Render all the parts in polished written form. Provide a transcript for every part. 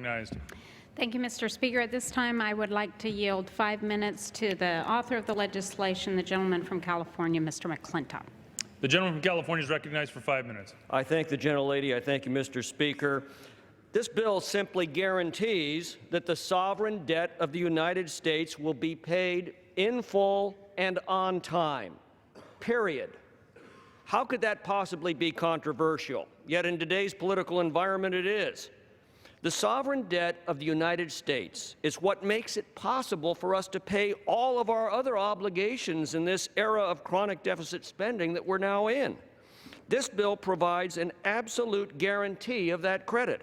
recognized. Thank you, Mr. Speaker. At this time, I would like to yield 5 minutes to the author of the legislation, the gentleman from California, Mr. McClintock. The gentleman from California is recognized for 5 minutes. I thank the gentlelady. I thank you, Mr. Speaker. This bill simply guarantees that the sovereign debt of the United States will be paid in full and on time, period. How could that possibly be controversial? Yet in today's political environment, it is. The sovereign debt of the United States is what makes it possible for us to pay all of our other obligations in this era of chronic deficit spending that we're now in. This bill provides an absolute guarantee of that credit.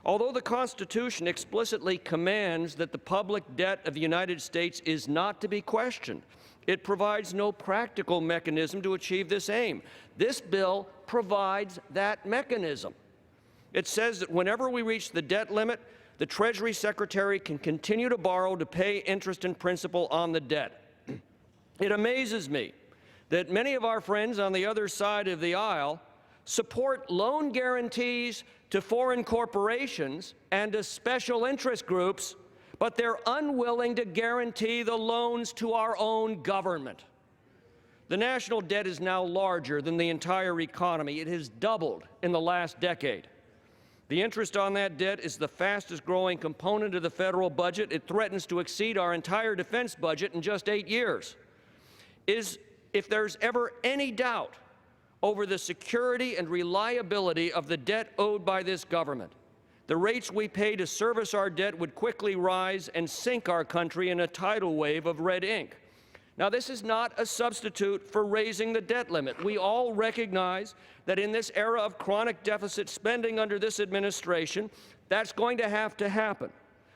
Although the Constitution explicitly commands that the public debt of the United States is not to be questioned, it provides no practical mechanism to achieve this aim. This bill provides that mechanism. It says that whenever we reach the debt limit, the Treasury Secretary can continue to borrow to pay interest and principal on the debt. It amazes me that many of our friends on the other side of the aisle support loan guarantees to foreign corporations and to special interest groups, but they're unwilling to guarantee the loans to our own government. The national debt is now larger than the entire economy. It has doubled in the last decade. The interest on that debt is the fastest growing component of the federal budget. It threatens to exceed our entire defense budget in just 8 years. If there's ever any doubt over the security and reliability of the debt owed by this government, the rates we pay to service our debt would quickly rise and sink our country in a tidal wave of red ink. Now, this is not a substitute for raising the debt limit. We all recognize that in this era of chronic deficit spending under this administration, that's going to have to happen.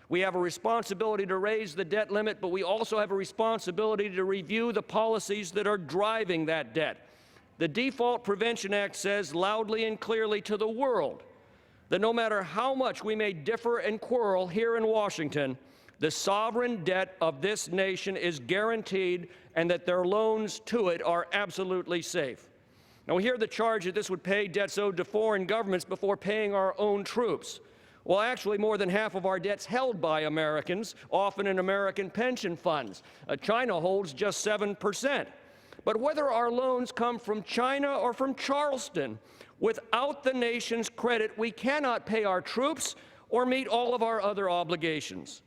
We have a responsibility to raise the debt limit, but we also have a responsibility to review the policies that are driving that debt. The Default Prevention Act says loudly and clearly to the world that no matter how much we may differ and quarrel here in Washington, the sovereign debt of this nation is guaranteed and that their loans to it are absolutely safe. Now, we hear the charge that this would pay debts owed to foreign governments before paying our own troops. Well, actually, more than half of our debt's held by Americans, often in American pension funds. China holds just 7%. But whether our loans come from China or from Charleston, without the nation's credit, we cannot pay our troops or meet all of our other obligations.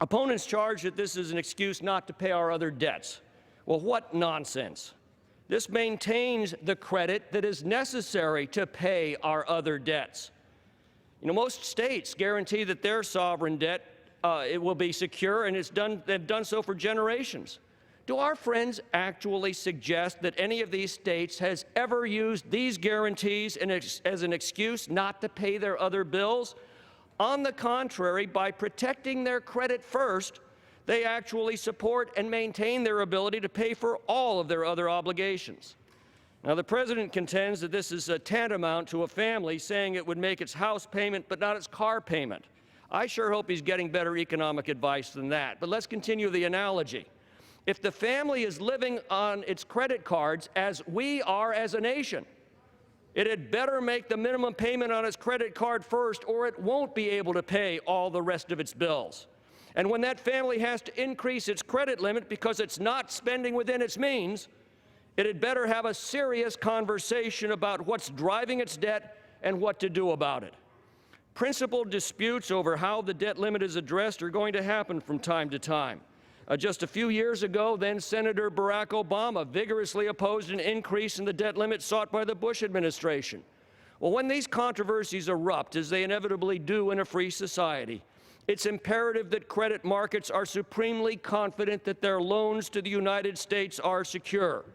Opponents charge that this is an excuse not to pay our other debts. Well, what nonsense. This maintains the credit that is necessary to pay our other debts. You know, most states guarantee that their sovereign debt it will be secure, and they've done so for generations. Do our friends actually suggest that any of these states has ever used these guarantees as an excuse not to pay their other bills? On the contrary, by protecting their credit first, they actually support and maintain their ability to pay for all of their other obligations. Now, the President contends that this is tantamount to a family saying it would make its house payment but not its car payment. I sure hope he's getting better economic advice than that. But let's continue the analogy. If the family is living on its credit cards, as we are as a nation, it had better make the minimum payment on its credit card first, or it won't be able to pay all the rest of its bills. And when that family has to increase its credit limit because it's not spending within its means, it had better have a serious conversation about what's driving its debt and what to do about it. Principal disputes over how the debt limit is addressed are going to happen from time to time. Just a few years ago, then Senator Barack Obama vigorously opposed an increase in the debt limit sought by the Bush administration. Well, when these controversies erupt, as they inevitably do in a free society, it's imperative that credit markets are supremely confident that their loans to the United States are secure.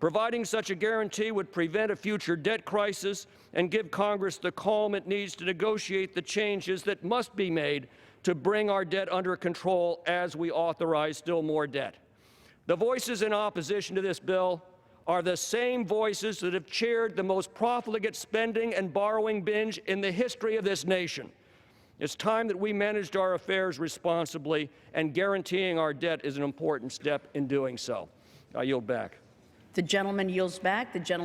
Providing such a guarantee would prevent a future debt crisis and give Congress the calm it needs to negotiate the changes that must be made to bring our debt under control as we authorize still more debt. The voices in opposition to this bill are the same voices that have cheered the most profligate spending and borrowing binge in the history of this nation. It's time that we managed our affairs responsibly, and guaranteeing our debt is an important step in doing so. I yield back. The gentleman yields back. The gentleman